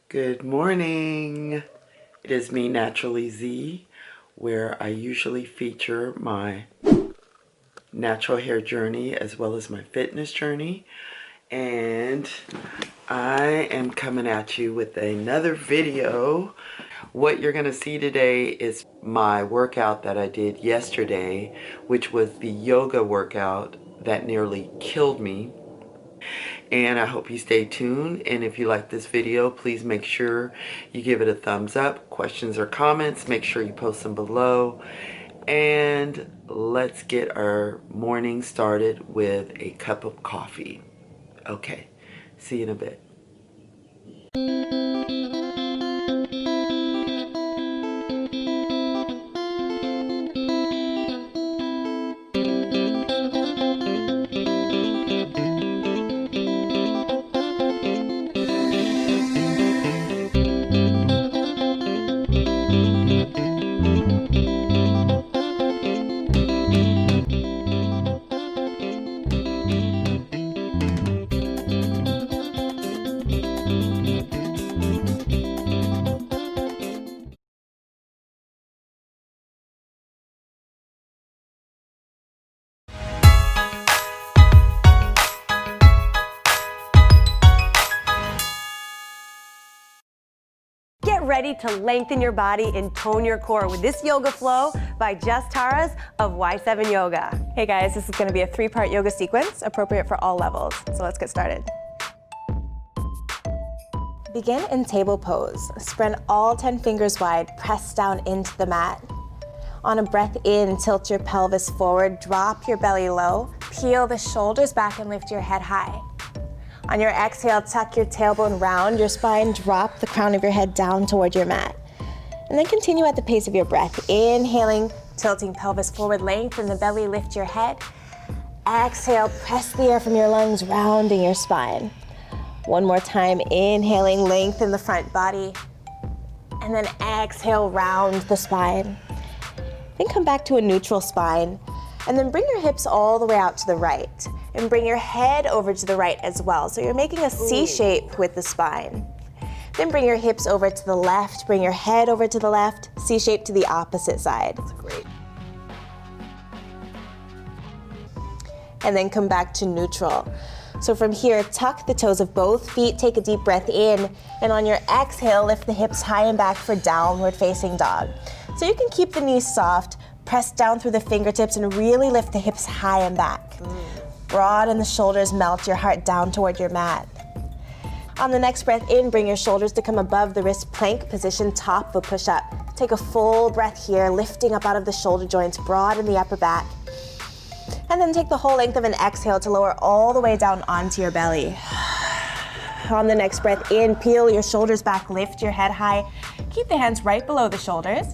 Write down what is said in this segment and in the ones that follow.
Good morning. It is me, Naturally Z, where I usually feature my natural hair journey as well as my fitness journey. And I am coming at you with another video. What you're going to see today is my workout that I did yesterday, which was the yoga workout that nearly killed me. And I hope you stay tuned, and if you like this video, please make sure you give it a thumbs up. Questions or comments, make sure you post them below. And let's get our morning started with a cup of coffee. Okay, see you in a bit. Get ready to lengthen your body and tone your core with this yoga flow by Just Tara's of Y7 Yoga. Hey guys, this is going to be a 3-part yoga sequence appropriate for all levels. So let's get started. Begin in table pose. Spread all 10 fingers wide, press down into the mat. On a breath in, tilt your pelvis forward, drop your belly low, peel the shoulders back and lift your head high. On your exhale, tuck your tailbone round your spine, drop the crown of your head down toward your mat. And then continue at the pace of your breath. Inhaling, tilting pelvis forward, lengthen the belly, lift your head. Exhale, press the air from your lungs, rounding your spine. One more time, inhaling, lengthen the front body. And then exhale, round the spine. Then come back to a neutral spine. And then bring your hips all the way out to the right. And bring your head over to the right as well. So you're making a C shape with the spine. Then bring your hips over to the left, bring your head over to the left, C shape to the opposite side. That's great. And then come back to neutral. So from here, tuck the toes of both feet, take a deep breath in, and on your exhale, lift the hips high and back for downward facing dog. So you can keep the knees soft, press down through the fingertips, and really lift the hips high and back. Broaden the shoulders, melt your heart down toward your mat. On the next breath in, bring your shoulders to come above the wrist, plank position, top of a push-up. Take a full breath here, lifting up out of the shoulder joints, broaden the upper back. And then take the whole length of an exhale to lower all the way down onto your belly. On the next breath in, peel your shoulders back, lift your head high. Keep the hands right below the shoulders.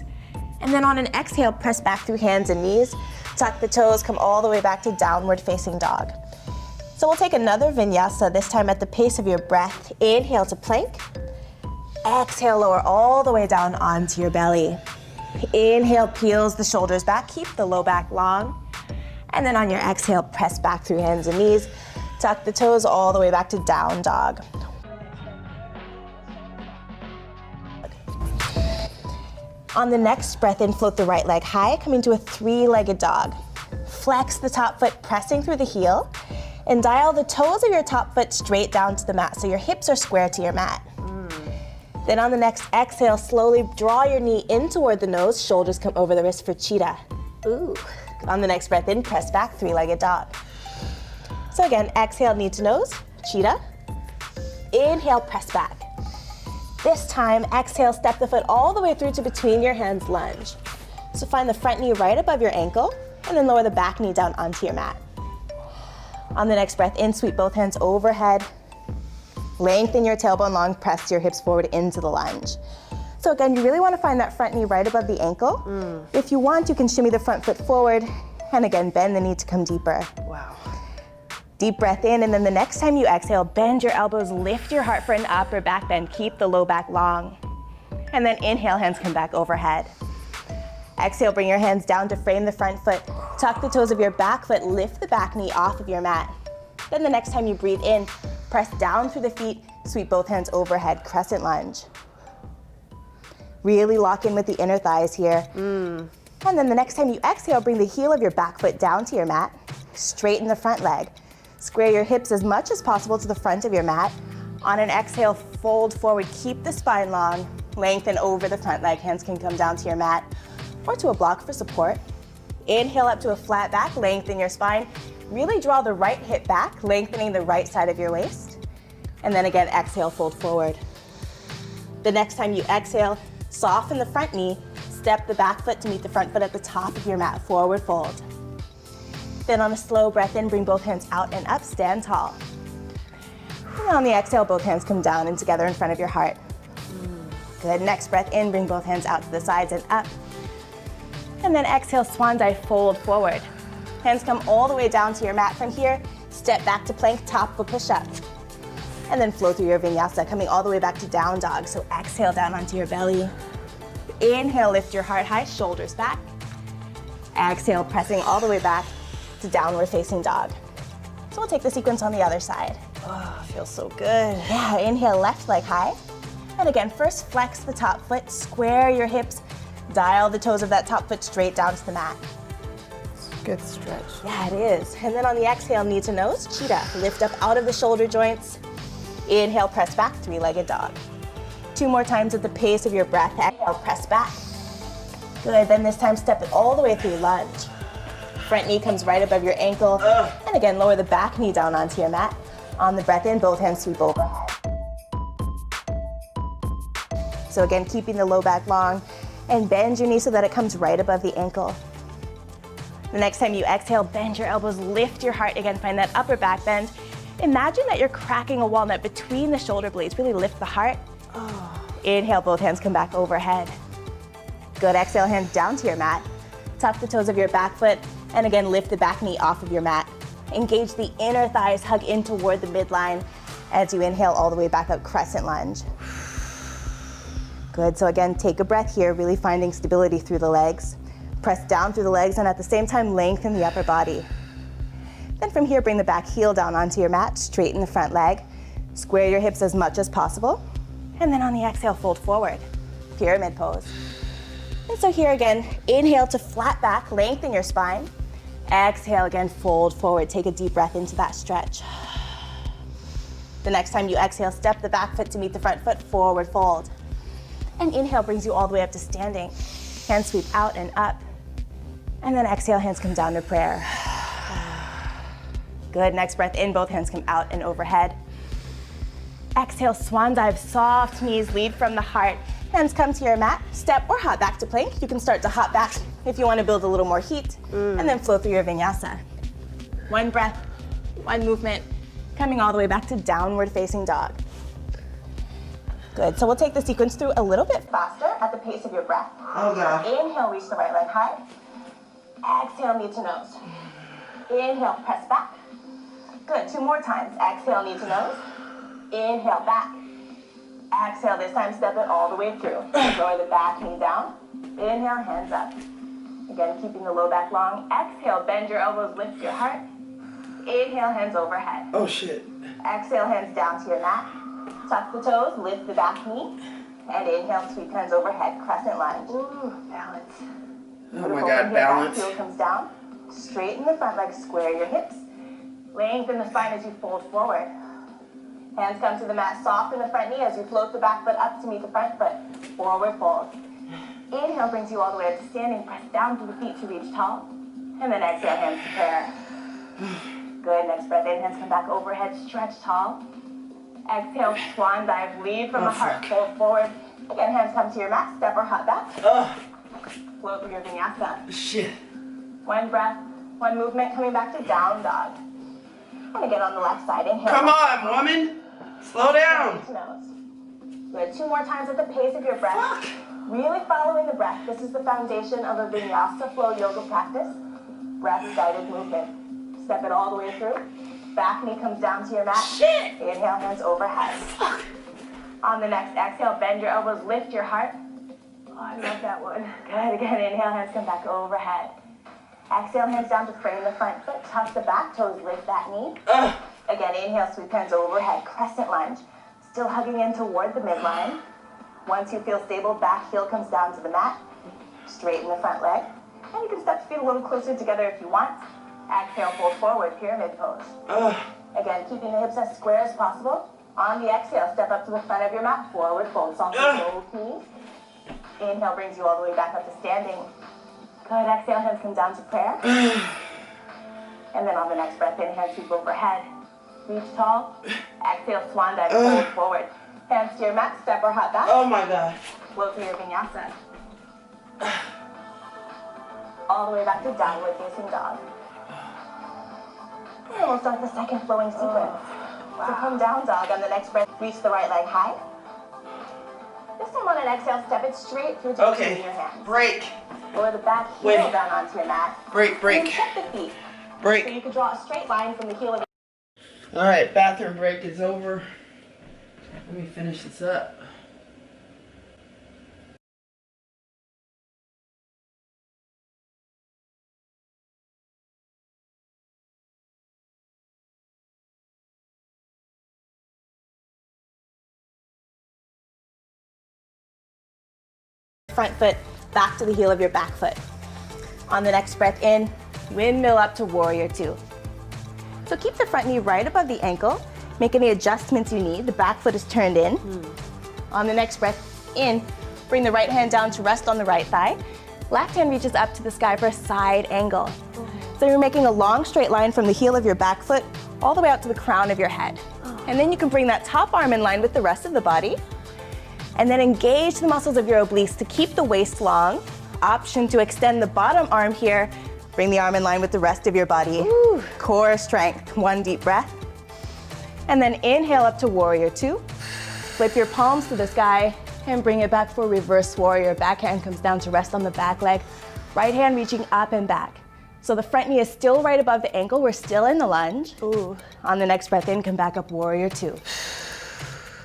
And then on an exhale, press back through hands and knees. Tuck the toes, come all the way back to downward facing dog. So we'll take another vinyasa, this time at the pace of your breath. Inhale to plank. Exhale, lower all the way down onto your belly. Inhale, peels the shoulders back, keep the low back long. And then on your exhale, press back through hands and knees. Tuck the toes all the way back to down dog. On the next breath in, float the right leg high, coming to a 3-legged dog. Flex the top foot, pressing through the heel, and dial the toes of your top foot straight down to the mat so your hips are square to your mat. Then on the next exhale, slowly draw your knee in toward the nose, shoulders come over the wrist for cheetah. Ooh. On the next breath in, press back, 3-legged dog. So again, exhale, knee to nose, cheetah. Inhale, press back. This time, exhale, step the foot all the way through to between your hands, lunge. So find the front knee right above your ankle, and then lower the back knee down onto your mat. On the next breath in, sweep both hands overhead. Lengthen your tailbone long, press your hips forward into the lunge. So again, you really want to find that front knee right above the ankle. If you want, you can shimmy the front foot forward, and again, bend the knee to come deeper. Wow. Deep breath in, and then the next time you exhale, bend your elbows, lift your heart for an upper back bend, keep the low back long. And then inhale, hands come back overhead. Exhale, bring your hands down to frame the front foot. Tuck the toes of your back foot, lift the back knee off of your mat. Then the next time you breathe in, press down through the feet, Sweep both hands overhead, crescent lunge. Really lock in with the inner thighs here. And then the next time you exhale, bring the heel of your back foot down to your mat. Straighten the front leg. Square your hips as much as possible to the front of your mat. On an exhale, fold forward. Keep the spine long. Lengthen over the front leg. Hands can come down to your mat or to a block for support. Inhale up to a flat back. Lengthen your spine. Really draw the right hip back, lengthening the right side of your waist. And then again, exhale, fold forward. The next time you exhale, soften the front knee. Step the back foot to meet the front foot at the top of your mat. Forward fold. Then on a slow breath in, bring both hands out and up, stand tall. And on the exhale, both hands come down and together in front of your heart. Good, next breath in, bring both hands out to the sides and up. And then exhale, swan dive, fold forward. Hands come all the way down to your mat. From here, step back to plank, top of a push-up. And then flow through your vinyasa, coming all the way back to down dog. So exhale down onto your belly. Inhale, lift your heart high, shoulders back. Exhale, pressing all the way back to downward facing dog. So we'll take the sequence on the other side. Oh, feels so good. Yeah, inhale, left leg high. And again, first flex the top foot, square your hips, dial the toes of that top foot straight down to the mat. Good stretch. Yeah, it is. And then on the exhale, knee to nose, cheetah. Lift up out of the shoulder joints. Inhale, press back, three-legged dog. 2 more times at the pace of your breath. Exhale, press back. Good, then this time step it all the way through lunge. Front knee comes right above your ankle. And again, lower the back knee down onto your mat. On the breath in, both hands sweep overhead. So again, keeping the low back long and bend your knee so that it comes right above the ankle. The next time you exhale, bend your elbows, lift your heart. Again, find that upper back bend. Imagine that you're cracking a walnut between the shoulder blades. Really lift the heart. Inhale, both hands come back overhead. Good, exhale, hands down to your mat. Tuck the toes of your back foot, and again, lift the back knee off of your mat. Engage the inner thighs, hug in toward the midline as you inhale all the way back up, crescent lunge. Good, so again, take a breath here, really finding stability through the legs. Press down through the legs and at the same time, lengthen the upper body. Then from here, bring the back heel down onto your mat, straighten the front leg, square your hips as much as possible, and then on the exhale, fold forward, pyramid pose. And so here again, inhale to flat back, lengthen your spine. Exhale again, fold forward, take a deep breath into that stretch. The next time you exhale, step the back foot to meet the front foot, forward fold. And inhale brings you all the way up to standing. Hands sweep out and up. And then exhale, hands come down to prayer. Good, next breath in, both hands come out and overhead. Exhale, swan dive, soft knees, lead from the heart. Hands come to your mat, step or hop back to plank. You can start to hop back if you want to build a little more heat, and then flow through your vinyasa. 1 breath, 1 movement, coming all the way back to downward facing dog. Good, so we'll take the sequence through a little bit faster at the pace of your breath. Oh God. Inhale, reach the right leg high. Exhale, knee to nose. Inhale, press back. Good, 2 more times. Exhale, knee to nose. Inhale, back. Exhale, this time step it all the way through. Lower the back knee down. Inhale, hands up. Again, keeping the low back long. Exhale, bend your elbows, lift your heart. Inhale, hands overhead. Oh shit. Exhale, hands down to your mat. Tuck the toes, lift the back knee. And inhale, sweep hands overhead, crescent lunge. Ooh, balance. Oh my God, balance. Heel comes down. Straighten the front leg, square your hips. Lengthen the spine as you fold forward. Hands come to the mat, soften the front knee as you float the back foot up to meet the front foot. Forward fold. Inhale brings you all the way up to standing. Press down through the feet to reach tall. And then exhale, hands to prayer. Good, next breath in, hands come back overhead, stretch tall. Exhale, swan dive, lead from the heart, fold forward. Again, hands come to your mat, step or hop back. Float through your vinyasa. Shit. 1 breath, 1 movement, coming back to down dog. And again on the left side, inhale. Come on, woman. Slow down. Good, 2 more times at the pace of your breath. Really following the breath. This is the foundation of a vinyasa flow yoga practice. Breath-guided movement. Step it all the way through. Back knee comes down to your mat. Shit. Inhale, hands overhead. Fuck. On the next exhale, bend your elbows, lift your heart. Oh, I love that one. Good, again, inhale, hands come back overhead. Exhale, hands down to frame the front foot, tuck the back toes, lift that knee. Again, inhale, sweep hands overhead, crescent lunge. Still hugging in toward the midline. Once you feel stable, back heel comes down to the mat. Straighten the front leg. And you can step the feet a little closer together if you want. Exhale, fold forward, pyramid pose. Again, keeping the hips as square as possible. On the exhale, step up to the front of your mat, forward fold. Soft both knees. Inhale brings you all the way back up to standing. Good, exhale, hands come down to prayer. And then on the next breath, inhale, sweep overhead. Reach tall. Exhale, swan dive, fold forward. Hands to your mat, step or hop back. Oh my God. Float through your vinyasa. All the way back to downward facing dog. And we'll start the second flowing sequence. So come down dog. On the next breath, reach the right leg high. This time on an exhale, step it straight through to between your hands. Break. Lower the back heel down onto your mat. Break. And check the feet. Break. So you can draw a straight line from the heel of All right, bathroom break is over. Let me finish this up. front foot back to the heel of your back foot. On the next breath in, windmill up to warrior two. So keep the front knee right above the ankle. Make any adjustments you need. The back foot is turned in. On the next breath in, bring the right hand down to rest on the right thigh. Left hand reaches up to the sky for a side angle. So you're making a long straight line from the heel of your back foot all the way out to the crown of your head. And then you can bring that top arm in line with the rest of the body. And then engage the muscles of your obliques to keep the waist long. Option to extend the bottom arm here. Bring the arm in line with the rest of your body. Ooh. Core strength. One deep breath. And then inhale up to warrior two. Flip your palms to the sky and bring it back for reverse warrior. Back hand comes down to rest on the back leg. Right hand reaching up and back. So the front knee is still right above the ankle. We're still in the lunge. Ooh. On the next breath in, come back up, warrior two.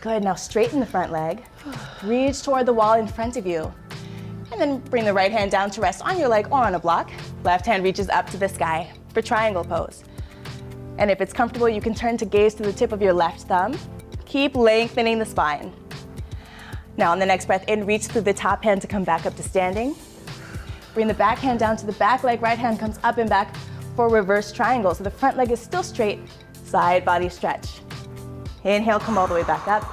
Good, now straighten the front leg. Reach toward the wall in front of you. And then bring the right hand down to rest on your leg or on a block. Left hand reaches up to the sky for triangle pose. And if it's comfortable, you can turn to gaze to the tip of your left thumb. Keep lengthening the spine. Now on the next breath in, reach through the top hand to come back up to standing. Bring the back hand down to the back leg, right hand comes up and back for reverse triangle. So the front leg is still straight, side body stretch. Inhale, come all the way back up.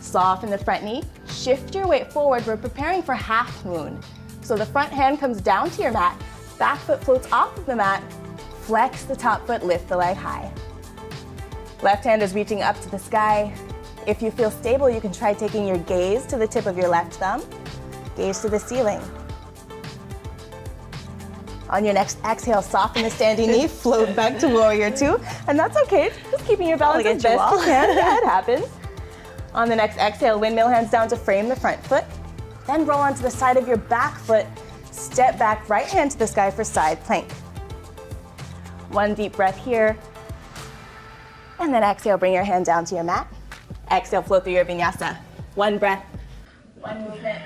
Soften the front knee, shift your weight forward. We're preparing for half moon. So the front hand comes down to your mat, back foot floats off of the mat, flex the top foot, lift the leg high. Left hand is reaching up to the sky. If you feel stable, you can try taking your gaze to the tip of your left thumb, gaze to the ceiling. On your next exhale, soften the standing knee, float back to warrior two. And that's okay, just keeping your balance as best you can. Yeah, it happens. On the next exhale, windmill hands down to frame the front foot. Then roll onto the side of your back foot. Step back, right hand to the sky for side plank. One deep breath here. And then exhale, bring your hand down to your mat. Exhale, float through your vinyasa. One breath, one movement.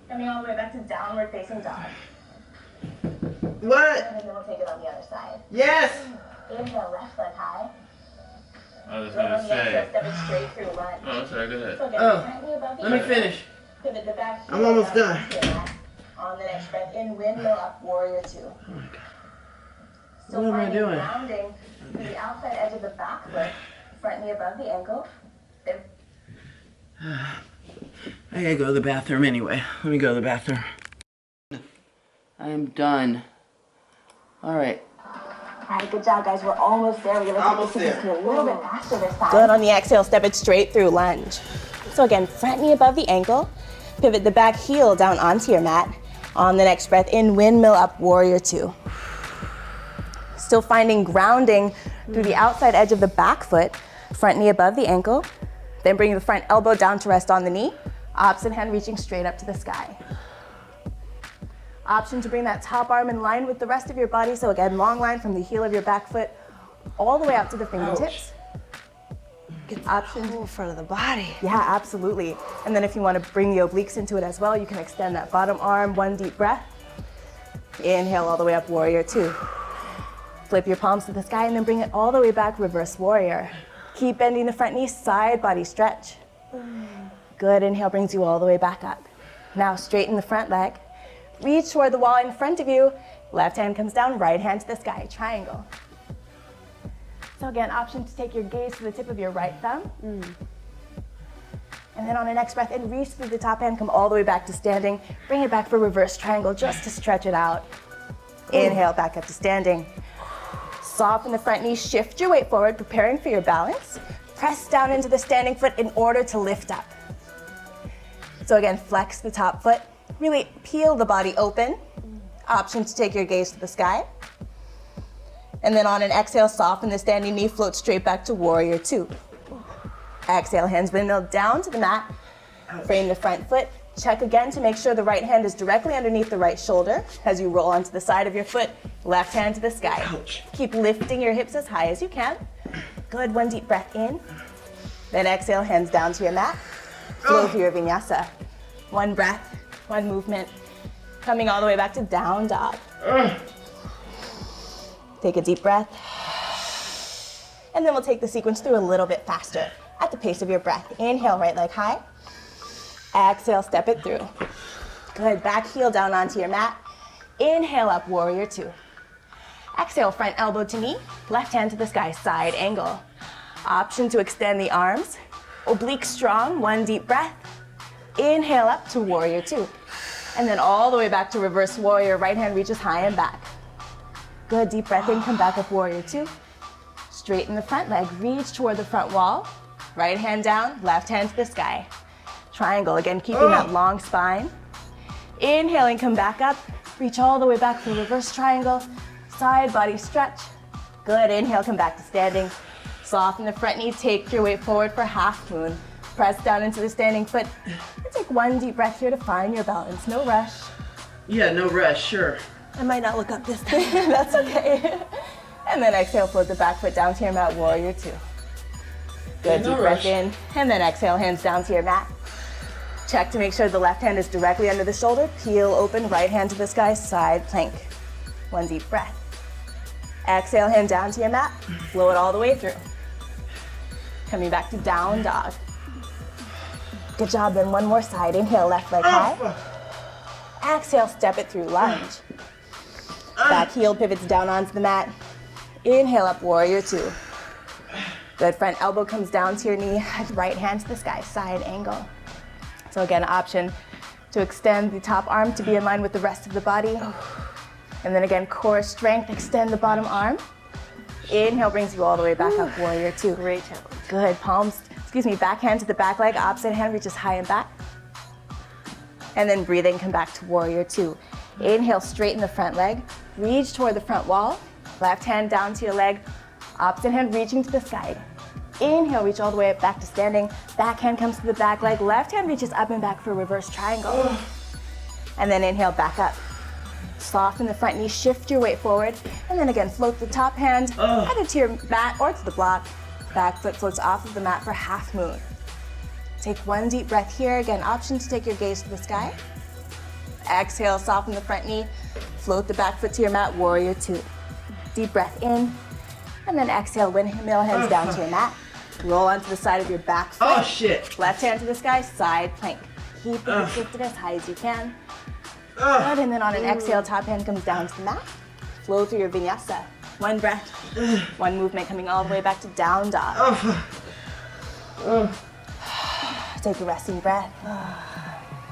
Coming all the way back to downward facing dog. What? And then we'll take it on the other side. Yes! Inhale, left leg high. I was gonna say. Step it straight through lunge. Oh, sorry, go ahead. So again, Let me finish. Pivot the back. I'm almost done. On the next breath in, windmill up, warrior two. Oh my God. Still What am I finding doing? grounding through the outside edge of the back foot, front knee above the ankle. Then I gotta go to the bathroom anyway. Let me go to the bathroom. I am done. All right. All right, good job, guys. We're almost there. We're gonna take this a little bit faster this time. Good. On the exhale, step it straight through lunge. So again, front knee above the ankle. Pivot the back heel down onto your mat. On the next breath in, windmill up, warrior two. Still finding grounding through the outside edge of the back foot, front knee above the ankle. Then bring the front elbow down to rest on the knee. Opposite hand reaching straight up to the sky. Option to bring that top arm in line with the rest of your body. So again, long line from the heel of your back foot all the way out to the fingertips. Get the whole front of the body. Yeah, absolutely. And then if you want to bring the obliques into it as well, you can extend that bottom arm, one deep breath. Inhale all the way up, warrior two. Flip your palms to the sky and then bring it all the way back, reverse warrior. Keep bending the front knee, side body stretch. Good, inhale brings you all the way back up. Now straighten the front leg. Reach toward the wall in front of you. Left hand comes down, right hand to the sky, triangle. So again, option to take your gaze to the tip of your right thumb. And then on the next breath in, reach through the top hand, come all the way back to standing. Bring it back for reverse triangle just to stretch it out. Inhale, back up to standing. Soften the front knee, shift your weight forward, preparing for your balance. Press down into the standing foot in order to lift up. So again, flex the top foot, really peel the body open. Option to take your gaze to the sky. And then on an exhale, soften the standing knee, float straight back to warrior two. Exhale, hands windmill down to the mat. Frame the front foot. Check again to make sure the right hand is directly underneath the right shoulder. As you roll onto the side of your foot, left hand to the sky. Keep lifting your hips as high as you can. Good, one deep breath in. Then exhale, hands down to your mat. Flow through your vinyasa. One breath, one movement. Coming all the way back to down dog. Take a deep breath. And then we'll take the sequence through a little bit faster at the pace of your breath. Inhale, right leg high. Exhale, step it through. Good, back heel down onto your mat. Inhale up, warrior two. Exhale, front elbow to knee, left hand to the sky, side angle. Option to extend the arms. Oblique strong, one deep breath. Inhale up to warrior two. And then all the way back to reverse warrior, right hand reaches high and back. Good, deep breath in, come back up, warrior two. Straighten the front leg, reach toward the front wall. Right hand down, left hand to the sky. Triangle, again, keeping that long spine. Inhaling, come back up. Reach all the way back for reverse triangle. Side body stretch. Good, inhale, come back to standing. Soften the front knee, take your weight forward for half moon. Press down into the standing foot. And take one deep breath here to find your balance. No rush. Yeah, no rush, sure. I might not look up this time. That's okay. And then exhale, float the back foot down to your mat, warrior two. Good, No deep breath rush. in. And then exhale, hands down to your mat. Check to make sure the left hand is directly under the shoulder. Peel open, right hand to the sky, side plank. One deep breath. Exhale, hand down to your mat. Flow it all the way through. Coming back to down dog. Good job, then one more side. Inhale, left leg high. Exhale, step it through, lunge. Back heel pivots down onto the mat. Inhale up, warrior two. Good, front elbow comes down to your knee. Right hand to the sky, side angle. So again, option to extend the top arm to be in line with the rest of the body. And then again, core strength, extend the bottom arm. Inhale brings you all the way back up, warrior two. Great challenge. Good, palms, back hand to the back leg, opposite hand reaches high and back. And then breathing, come back to warrior two. Inhale, straighten the front leg, reach toward the front wall. Left hand down to your leg, opposite hand reaching to the sky. Inhale, reach all the way up back to standing. Back hand comes to the back leg, left hand reaches up and back for reverse triangle. And then inhale, back up. Soften the front knee, shift your weight forward, and then again, float the top hand either to your mat or to the block. Back foot floats off of the mat for half moon. Take one deep breath here. Again, option to take your gaze to the sky. Exhale, soften the front knee, float the back foot to your mat, warrior two. Deep breath in, and then exhale, windmill hands down to your mat. Roll onto the side of your back foot. Oh, shit. Left hand to the sky, side plank. Keep the hips lifted as high as you can. Good, and then on an exhale, top hand comes down to the mat. Flow through your vinyasa. One breath, one movement coming all the way back to down dog. Take a resting breath.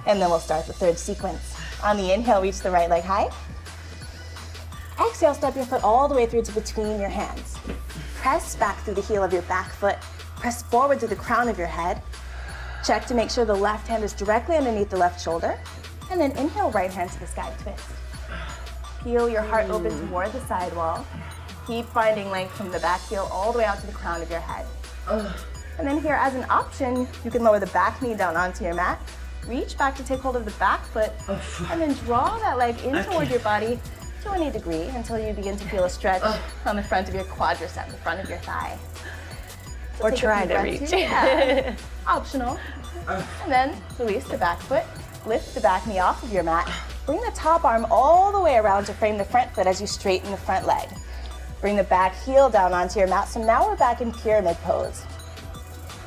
And then we'll start the third sequence. On the inhale, reach the right leg high. Exhale, step your foot all the way through to between your hands. Press back through the heel of your back foot. Press forward to the crown of your head. Check to make sure the left hand is directly underneath the left shoulder. And then inhale, right hand to the sky, twist. Peel your heart open toward the side wall. Keep finding length from the back heel all the way out to the crown of your head. And then here, as an option, you can lower the back knee down onto your mat. Reach back to take hold of the back foot, and then draw that leg in toward your body to a knee degree until you begin to feel a stretch on the front of your quadricep, the front of your thigh. So Or take a try deep to breath reach. here. Yeah. Optional. And then release the back foot, lift the back knee off of your mat, bring the top arm all the way around to frame the front foot as you straighten the front leg. Bring the back heel down onto your mat. So now we're back in pyramid pose.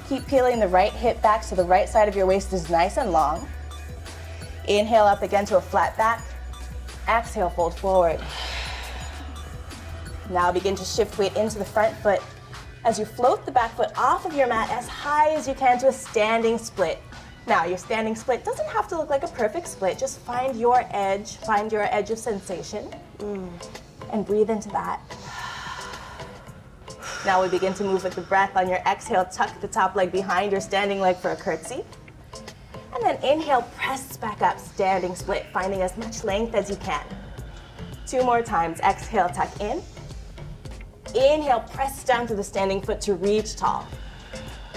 Keep peeling the right hip back so the right side of your waist is nice and long. Inhale up again to a flat back. Exhale, fold forward. Now begin to shift weight into the front foot as you float the back foot off of your mat as high as you can to a standing split. Now, your standing split doesn't have to look like a perfect split. Just find your edge of sensation, and breathe into that. Now we begin to move with the breath. On your exhale, tuck the top leg behind your standing leg for a curtsy. And then inhale, press back up, standing split, finding as much length as you can. 2 more times. Exhale, tuck in. Inhale, press down to the standing foot to reach tall.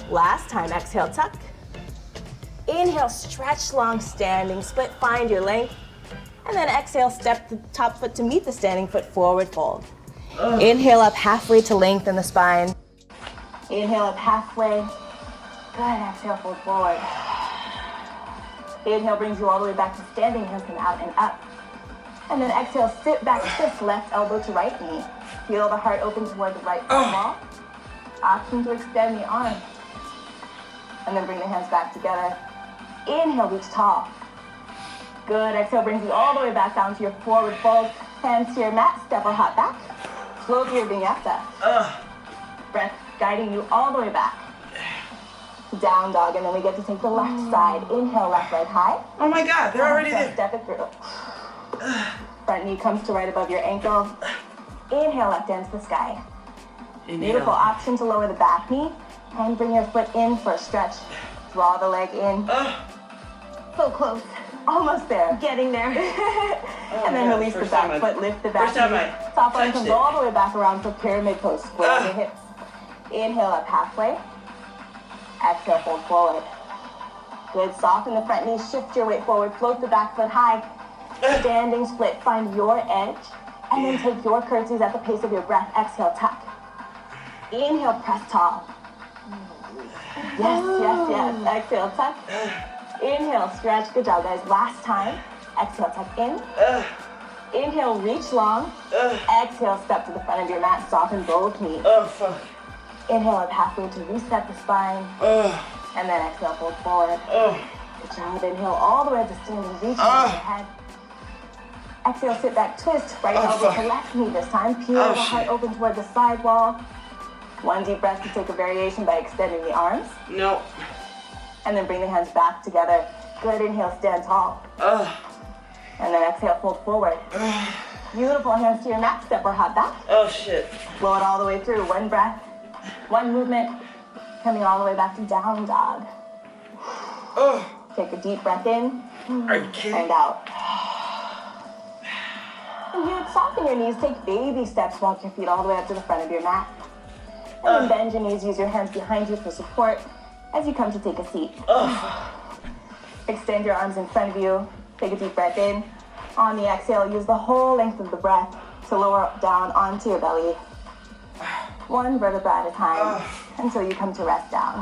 Last time, exhale, tuck. Inhale, stretch long, standing split, find your length. And then exhale, step the top foot to meet the standing foot, forward fold. Inhale up halfway to lengthen the spine. Inhale up halfway. Good, exhale, fold forward. Inhale brings you all the way back to standing, hands come out and up. And then exhale, sit back, twist left elbow to right knee. Feel the heart open toward the right wall. Option to extend the arm. And then bring the hands back together. Inhale, reach tall. Good, exhale brings you all the way back down to your forward fold. Hands to your mat, step or hop back. Float to your vinyasa. Breath guiding you all the way back. Down dog, and then we get to take the left side. Inhale, left leg high. Oh my God, they're already there. Step it through. Front knee comes to right above your ankle. Inhale, left hand to the sky. Inhale. Beautiful option to lower the back knee and bring your foot in for a stretch. Draw the leg in. So close. Almost there. Getting there. And then release the back foot, lift the back knee. Top arm comes all the way back around for pyramid pose. Square the hips. Inhale up halfway. Exhale, fold forward. Good, soften the front knee, shift your weight forward, float the back foot high. Standing split, find your edge. And then take your curtsies at the pace of your breath. Exhale, tuck. Inhale, press tall. Yes. Exhale, tuck. Inhale, stretch. Good job, guys. Last time. Exhale, tuck in. Inhale, reach long. Exhale, step to the front of your mat. Soften both knees. Inhale up halfway to reset the spine. And then exhale, fold forward. Good job. Inhale all the way to standing, reach over your head. Exhale, sit back, twist. Right elbow to left knee this time. Peel the heart open toward the side wall. One deep breath to take a variation by extending the arms. No. And then bring the hands back together. Good, inhale, stand tall. And then exhale, fold forward. Beautiful, hands to your mat, step or hop back. Oh shit. Blow it all the way through. One breath, one movement, coming all the way back to down dog. Take a deep breath in. Are you kidding? And out. And you soften your knees, take baby steps, walk your feet all the way up to the front of your mat. And then bend your knees, use your hands behind you for support as you come to take a seat. Extend your arms in front of you, take a deep breath in. On the exhale, use the whole length of the breath to lower down onto your belly. One vertebra at a time until you come to rest down.